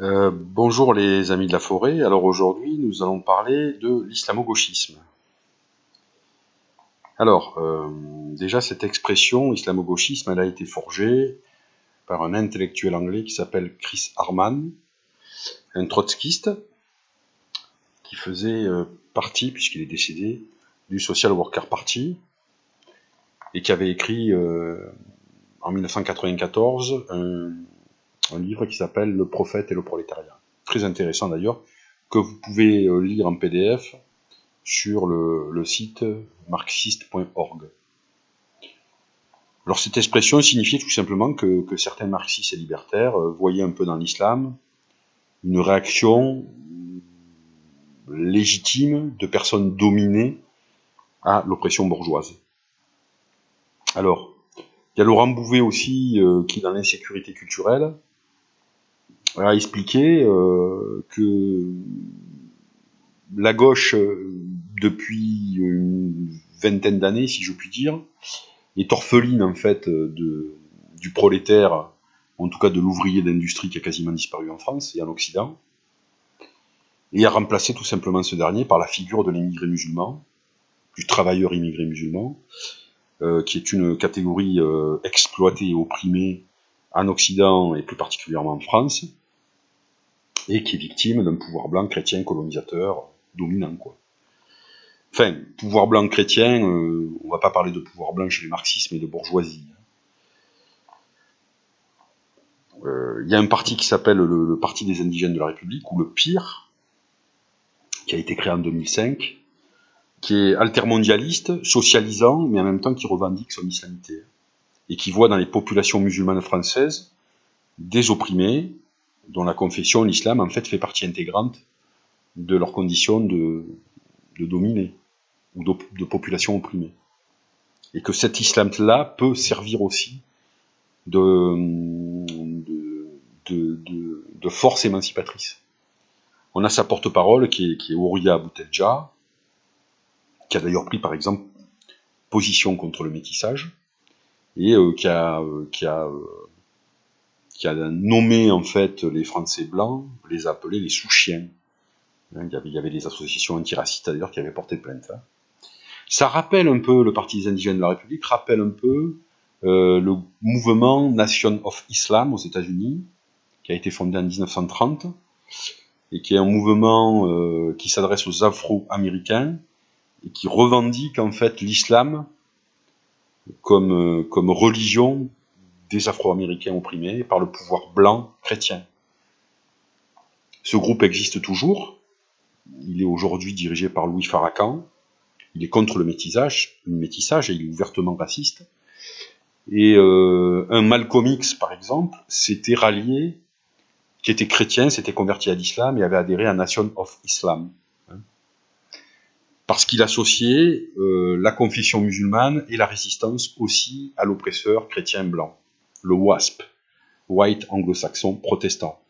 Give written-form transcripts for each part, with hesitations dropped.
Bonjour les amis de la forêt, alors aujourd'hui nous allons parler de l'islamo-gauchisme. Alors, déjà cette expression islamo-gauchisme, elle a été forgée par un intellectuel anglais qui s'appelle Chris Harman, un trotskiste qui faisait partie, puisqu'il est décédé, du Social Worker Party, et qui avait écrit en 1994 un livre qui s'appelle Le prophète et le prolétariat. Très intéressant d'ailleurs, que vous pouvez lire en PDF sur le site marxiste.org. Alors cette expression signifiait tout simplement que certains marxistes et libertaires voyaient un peu dans l'islam une réaction légitime de personnes dominées à l'oppression bourgeoise. Alors, il y a Laurent Bouvet aussi qui, dans l'insécurité culturelle, a expliqué que la gauche, depuis une vingtaine d'années, si je puis dire, est orpheline en fait du prolétaire, en tout cas de l'ouvrier d'industrie qui a quasiment disparu en France et en Occident, et a remplacé tout simplement ce dernier par la figure de l'immigré musulman, du travailleur immigré musulman, qui est une catégorie exploitée et opprimée en Occident et plus particulièrement en France, et qui est victime d'un pouvoir blanc chrétien colonisateur dominant, quoi. Enfin, pouvoir blanc chrétien, on va pas parler de pouvoir blanc chez les marxistes, mais de bourgeoisie. Il y a un parti qui s'appelle le Parti des indigènes de la République, ou le PIR, qui a été créé en 2005, qui est altermondialiste, socialisant, mais en même temps qui revendique son islamité, et qui voit dans les populations musulmanes françaises des opprimés, dont la confession, l'islam, en fait, fait partie intégrante de leur condition de dominés, ou de population opprimée. Et que cet islam-là peut servir aussi de force émancipatrice. On a sa porte-parole qui est Ouria Boutelja, qui a d'ailleurs pris par exemple position contre le métissage, et qui a nommé en fait les Français blancs, les a appelés les sous-chiens. Il y avait des associations antiracistes d'ailleurs qui avaient porté plainte. Ça rappelle un peu, le Parti des indigènes de la République rappelle un peu le mouvement Nation of Islam aux États-Unis, qui a été fondé en 1930, et qui est un mouvement qui s'adresse aux Afro-Américains, et qui revendique en fait l'islam comme religion des Afro-Américains opprimés par le pouvoir blanc chrétien. Ce groupe existe toujours, il est aujourd'hui dirigé par Louis Farrakhan, il est contre le métissage et il est ouvertement raciste. Et un Malcolm X, par exemple, s'était rallié, qui était chrétien, s'était converti à l'islam et avait adhéré à Nation of Islam. Parce qu'il associait la confession musulmane et la résistance aussi à l'oppresseur chrétien blanc, le WASP, White Anglo-Saxon Protestant,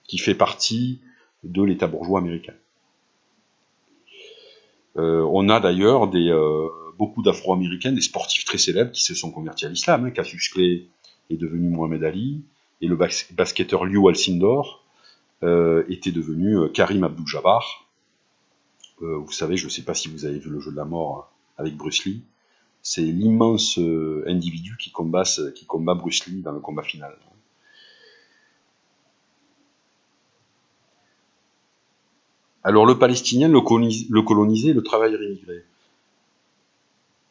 qui fait partie de l'État bourgeois américain. On a d'ailleurs beaucoup d'Afro-Américains, des sportifs très célèbres qui se sont convertis à l'islam. Cassius Clay est devenu Mohamed Ali, et le basketteur Lew Alcindor était devenu Karim Abdul-Jabbar. Vous savez, je ne sais pas si vous avez vu le jeu de la mort avec Bruce Lee, c'est l'immense individu qui combat Bruce Lee dans le combat final. Alors le Palestinien, le colonisé, le travailleur immigré.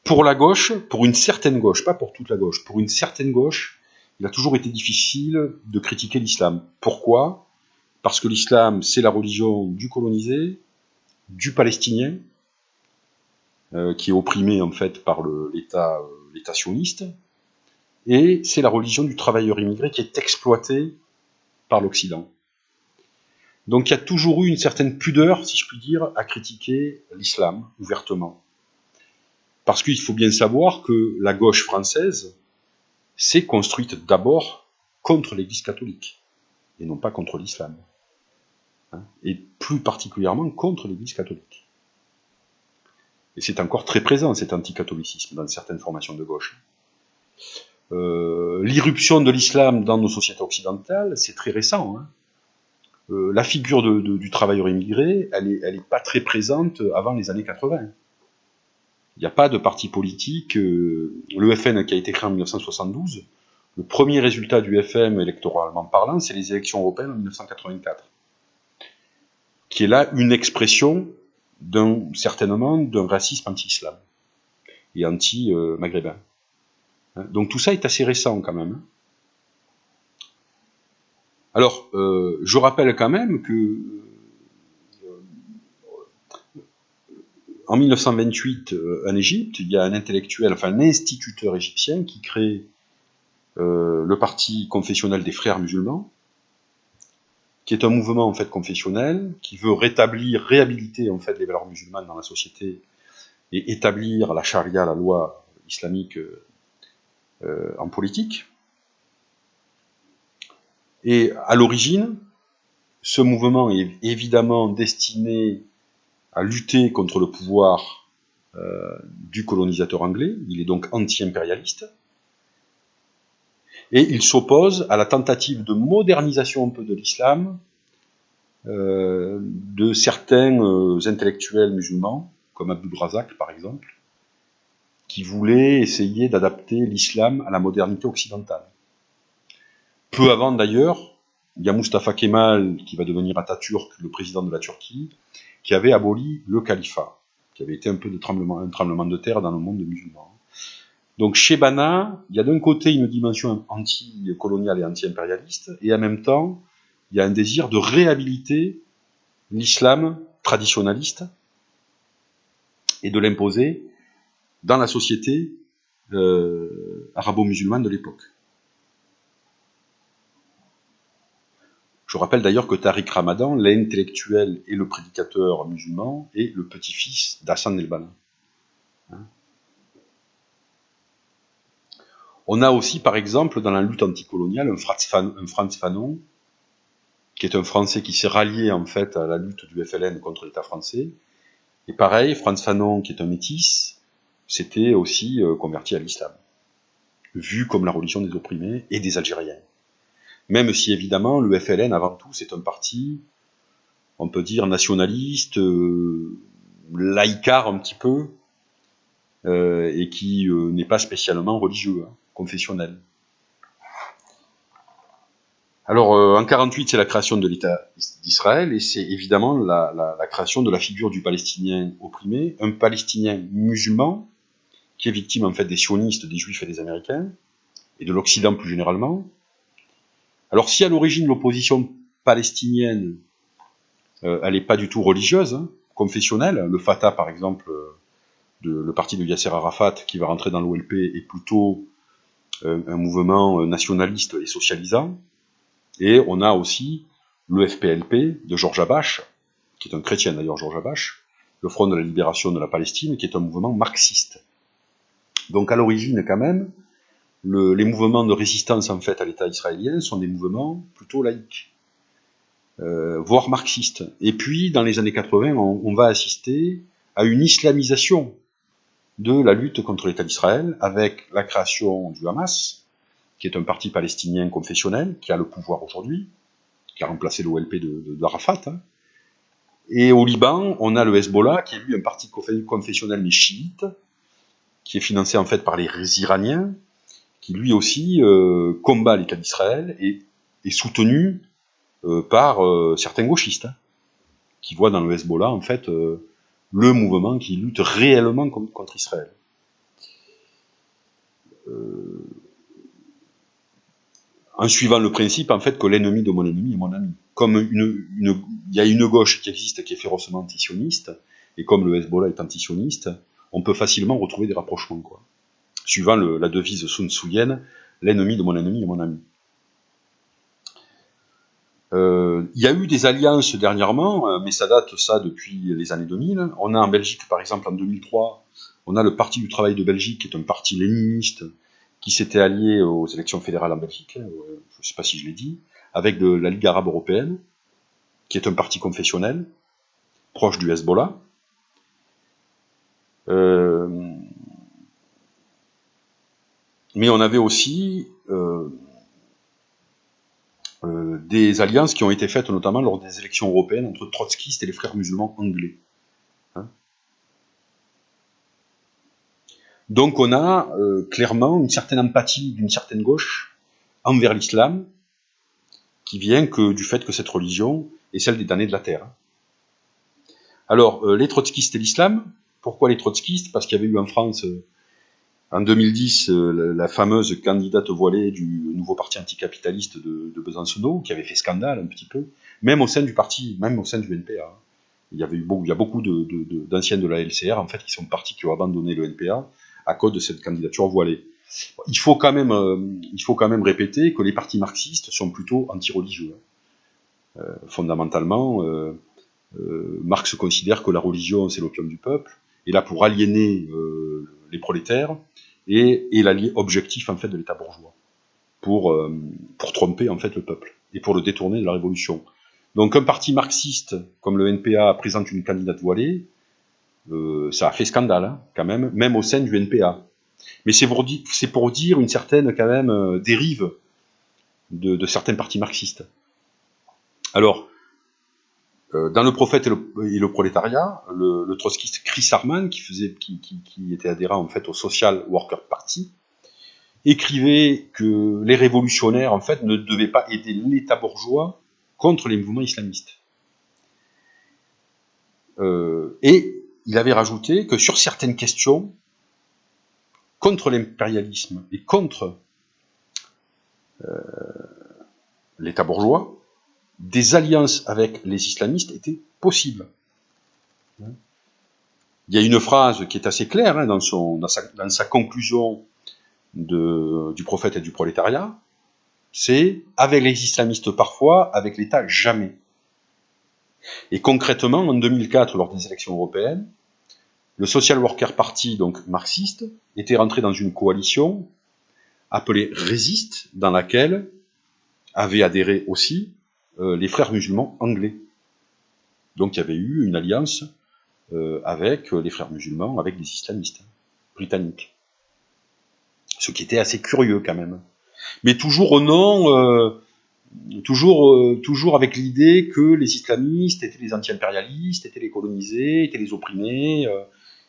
Pour la gauche, pour une certaine gauche, pas pour toute la gauche, pour une certaine gauche, il a toujours été difficile de critiquer l'islam. Pourquoi ? Parce que l'islam, c'est la religion du colonisé, du palestinien, qui est opprimé en fait par l'État sioniste, et c'est la religion du travailleur immigré qui est exploité par l'Occident. Donc il y a toujours eu une certaine pudeur, si je puis dire, à critiquer l'islam ouvertement. Parce qu'il faut bien savoir que la gauche française s'est construite d'abord contre l'Église catholique, et non pas contre l'islam. Et plus particulièrement contre l'Église catholique. Et c'est encore très présent, cet anticatholicisme, dans certaines formations de gauche. L'irruption de l'islam dans nos sociétés occidentales, c'est très récent. la figure du travailleur immigré, elle est pas très présente avant les années 80. Il n'y a pas de parti politique. Le FN qui a été créé en 1972, le premier résultat du FM électoralement parlant, c'est les élections européennes en 1984, qui est là une expression certainement d'un racisme anti-islam et anti-maghrébin. Donc tout ça est assez récent quand même. Alors, je rappelle quand même que en 1928, en Égypte, il y a un intellectuel, enfin un instituteur égyptien qui crée le parti confessionnel des frères musulmans, qui est un mouvement en fait confessionnel, qui veut réhabiliter en fait les valeurs musulmanes dans la société et établir la charia, la loi islamique en politique. Et à l'origine, ce mouvement est évidemment destiné à lutter contre le pouvoir du colonisateur anglais. Il est donc anti-impérialiste. Et il s'oppose à la tentative de modernisation un peu de l'islam de certains intellectuels musulmans, comme Abdul Razak par exemple, qui voulaient essayer d'adapter l'islam à la modernité occidentale. Peu avant d'ailleurs, il y a Mustafa Kemal, qui va devenir Atatürk, le président de la Turquie, qui avait aboli le califat, qui avait été un peu un tremblement de terre dans le monde musulman. Donc chez Banna, il y a d'un côté une dimension anti-coloniale et anti-impérialiste, et en même temps, il y a un désir de réhabiliter l'islam traditionnaliste et de l'imposer dans la société arabo-musulmane de l'époque. Je rappelle d'ailleurs que Tariq Ramadan, l'intellectuel et le prédicateur musulman, est le petit-fils d'Hassan el-Banna. On a aussi, par exemple, dans la lutte anticoloniale, un Frantz Fanon, qui est un Français qui s'est rallié en fait à la lutte du FLN contre l'État français. Et pareil, Frantz Fanon, qui est un métis, s'était aussi converti à l'islam, vu comme la religion des opprimés et des Algériens. Même si évidemment le FLN avant tout c'est un parti, on peut dire nationaliste, laïcard un petit peu, et qui n'est pas spécialement religieux, confessionnel. Alors en 48 c'est la création de l'État d'Israël et c'est évidemment la création de la figure du Palestinien opprimé, un Palestinien musulman qui est victime en fait des sionistes, des juifs et des Américains et de l'Occident plus généralement. Alors si à l'origine l'opposition palestinienne, elle n'est pas du tout religieuse, confessionnelle, le Fatah par exemple, le parti de Yasser Arafat qui va rentrer dans l'OLP est plutôt un mouvement nationaliste et socialisant, et on a aussi le FPLP de Georges Habash, qui est un chrétien d'ailleurs Georges Habash, le Front de la Libération de la Palestine, qui est un mouvement marxiste. Donc à l'origine quand même, les mouvements de résistance en fait à l'État israélien sont des mouvements plutôt laïques, voire marxistes. Et puis dans les années 80, on va assister à une islamisation de la lutte contre l'État d'Israël, avec la création du Hamas, qui est un parti palestinien confessionnel, qui a le pouvoir aujourd'hui, qui a remplacé l'OLP d'Arafat. Et au Liban, on a le Hezbollah, qui est lui un parti confessionnel mais chiite, qui est financé en fait par les Iraniens, qui lui aussi combat l'État d'Israël et est soutenu par certains gauchistes, qui voient dans le Hezbollah en fait le mouvement qui lutte réellement contre Israël. En suivant le principe en fait que l'ennemi de mon ennemi est mon ami. Comme il y a une gauche qui existe qui est férocement antisioniste, et comme le Hezbollah est antisioniste, on peut facilement retrouver des rapprochements, quoi. Suivant la devise sun tzuienne, l'ennemi de mon ennemi est mon ami. Il y a eu des alliances dernièrement, mais ça date depuis les années 2000. On a en Belgique, par exemple, en 2003, on a le Parti du Travail de Belgique, qui est un parti léniniste, qui s'était allié aux élections fédérales en Belgique, je ne sais pas si je l'ai dit, avec la Ligue arabe européenne, qui est un parti confessionnel, proche du Hezbollah. Mais on avait aussi des alliances qui ont été faites notamment lors des élections européennes entre trotskistes et les frères musulmans anglais. Hein. Donc on a clairement une certaine empathie d'une certaine gauche envers l'islam, qui vient que du fait que cette religion est celle des damnés de la terre. Alors, les trotskistes et l'islam, pourquoi les trotskistes? Parce qu'il y avait eu en France, en 2010, la fameuse candidate voilée du nouveau parti anticapitaliste de Besancenot, qui avait fait scandale un petit peu, même au sein du parti, même au sein du NPA. Il y a beaucoup d'anciens de la LCR, en fait, qui sont partis, qui ont abandonné le NPA à cause de cette candidature voilée. Il faut quand même répéter que les partis marxistes sont plutôt anti-religieux. Fondamentalement, Marx considère que la religion, c'est l'opium du peuple, est là pour aliéner les prolétaires, et l'allié objectif en fait de l'État bourgeois, pour tromper en fait le peuple, et pour le détourner de la révolution. Donc un parti marxiste comme le NPA présente une candidate voilée, ça a fait scandale, hein, quand même au sein du NPA. Mais c'est pour dire une certaine quand même dérive de certains partis marxistes. Alors, dans Le Prophète et le prolétariat, le trotskiste Chris Harman, qui était adhérent en fait au Social Worker Party, écrivait que les révolutionnaires en fait ne devaient pas aider l'État bourgeois contre les mouvements islamistes. Et il avait rajouté que sur certaines questions, contre l'impérialisme et contre l'État bourgeois, des alliances avec les islamistes étaient possibles. Il y a une phrase qui est assez claire hein, dans sa conclusion du Prophète et du prolétariat, c'est « avec les islamistes parfois, avec l'État jamais ». Et concrètement, en 2004, lors des élections européennes, le Social Worker Party, donc marxiste, était rentré dans une coalition appelée Résiste, dans laquelle avaient adhéré aussi les frères musulmans anglais. Donc il y avait eu une alliance avec les frères musulmans, avec les islamistes britanniques. Ce qui était assez curieux quand même. Mais toujours au nom, toujours avec l'idée que les islamistes étaient les anti-impérialistes, étaient les colonisés, étaient les opprimés,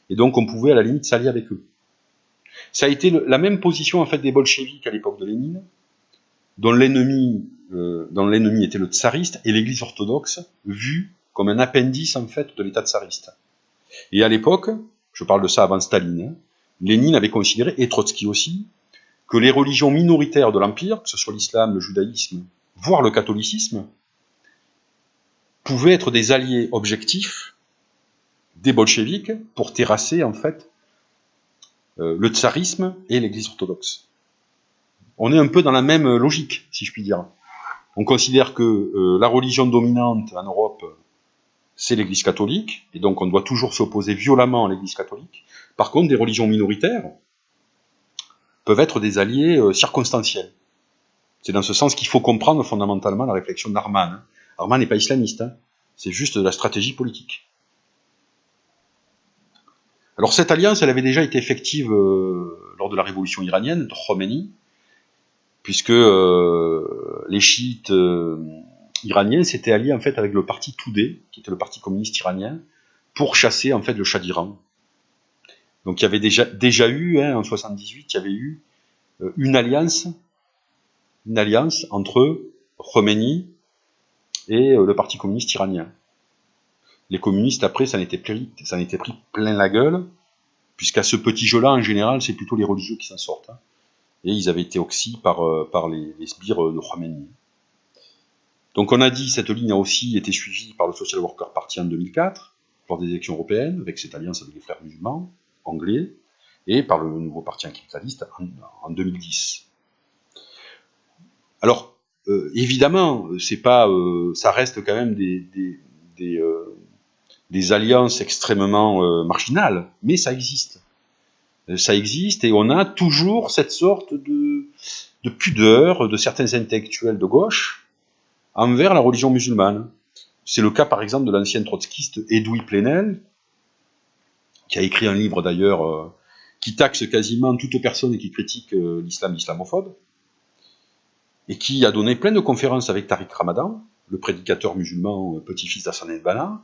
et donc on pouvait à la limite s'allier avec eux. Ça a été la même position en fait des bolcheviks à l'époque de Lénine, dont l'ennemi était le tsariste et l'Église orthodoxe, vue comme un appendice en fait de l'État tsariste. Et à l'époque, je parle de ça avant Staline, hein, Lénine avait considéré, et Trotsky aussi, que les religions minoritaires de l'Empire, que ce soit l'islam, le judaïsme, voire le catholicisme, pouvaient être des alliés objectifs des bolcheviks pour terrasser en fait le tsarisme et l'Église orthodoxe. On est un peu dans la même logique, si je puis dire. On considère que la religion dominante en Europe, c'est l'Église catholique, et donc on doit toujours s'opposer violemment à l'Église catholique. Par contre, des religions minoritaires peuvent être des alliés circonstanciels. C'est dans ce sens qu'il faut comprendre fondamentalement la réflexion d'Harman. Hein. Harman n'est pas islamiste, hein. C'est juste de la stratégie politique. Alors cette alliance, elle avait déjà été effective lors de la révolution iranienne de Khomeini, puisque les chiites iraniens s'étaient alliés en fait avec le parti Toudé, qui était le parti communiste iranien, pour chasser en fait le Shah d'Iran. Donc il y avait déjà eu, hein, en 78, il y avait eu une alliance entre Khomeini et le parti communiste iranien. Les communistes, après, ça en était pris plein la gueule, puisqu'à ce petit jeu-là, en général, c'est plutôt les religieux qui s'en sortent. Hein. Et ils avaient été oxys par les sbires de Khomeini. Donc on a dit, cette ligne a aussi été suivie par le Social Worker Party en 2004, lors des élections européennes, avec cette alliance avec les frères musulmans anglais, et par le nouveau parti anticapitaliste en 2010. Alors, évidemment, c'est pas, ça reste quand même des alliances extrêmement marginales, mais ça existe. Ça existe, et on a toujours cette sorte de pudeur de certains intellectuels de gauche envers la religion musulmane. C'est le cas, par exemple, de l'ancien trotskiste Edoui Plenel, qui a écrit un livre d'ailleurs qui taxe quasiment toute personne qui critique l'islam islamophobe. et qui a donné plein de conférences avec Tariq Ramadan, le prédicateur musulman petit-fils d'Hassan el-Banna,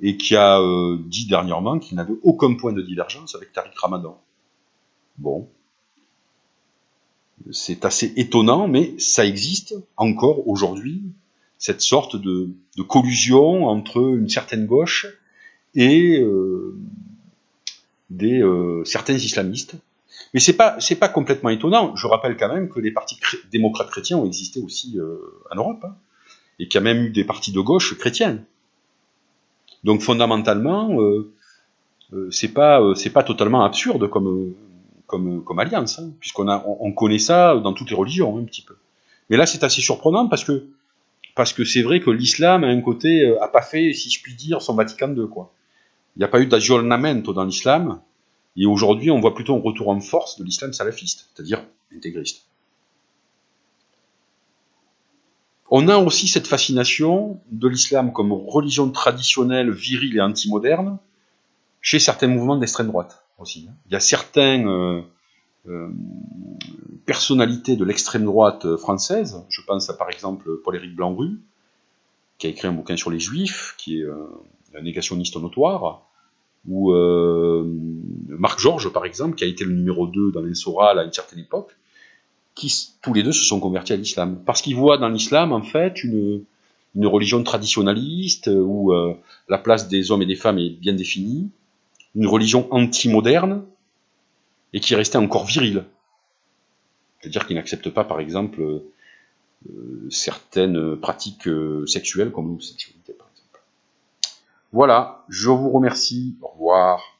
et qui a dit dernièrement qu'il n'avait aucun point de divergence avec Tariq Ramadan. Bon, c'est assez étonnant, mais ça existe encore aujourd'hui, cette sorte de collusion entre une certaine gauche et certains islamistes. Mais c'est pas complètement étonnant. Je rappelle quand même que les partis démocrates chrétiens ont existé aussi en Europe, hein, et qu'il y a même eu des partis de gauche chrétiens. Donc fondamentalement, c'est pas totalement absurde comme alliance, hein, puisqu'on connaît ça dans toutes les religions, hein, un petit peu. Mais là, c'est assez surprenant parce que c'est vrai que l'islam a un côté, a pas fait, si je puis dire, son Vatican II, quoi. Il n'y a pas eu d'aggiornamento dans l'islam, et aujourd'hui, on voit plutôt un retour en force de l'islam salafiste, c'est-à-dire intégriste. On a aussi cette fascination de l'islam comme religion traditionnelle, virile et anti-moderne, chez certains mouvements d'extrême droite aussi. Il y a certaines personnalités de l'extrême droite française, je pense à par exemple Paul-Éric Blanc-Rue, qui a écrit un bouquin sur les juifs, qui est un négationniste notoire, ou Marc Georges par exemple, qui a été le numéro 2 dans l'Insoral à une certaine époque, qui tous les deux se sont convertis à l'islam, parce qu'ils voient dans l'islam en fait une religion traditionnaliste, où la place des hommes et des femmes est bien définie, une religion anti-moderne, et qui restait encore virile. C'est-à-dire qu'ils n'acceptent pas, par exemple, certaines pratiques sexuelles, comme l'homosexualité, par exemple. Voilà, je vous remercie, au revoir.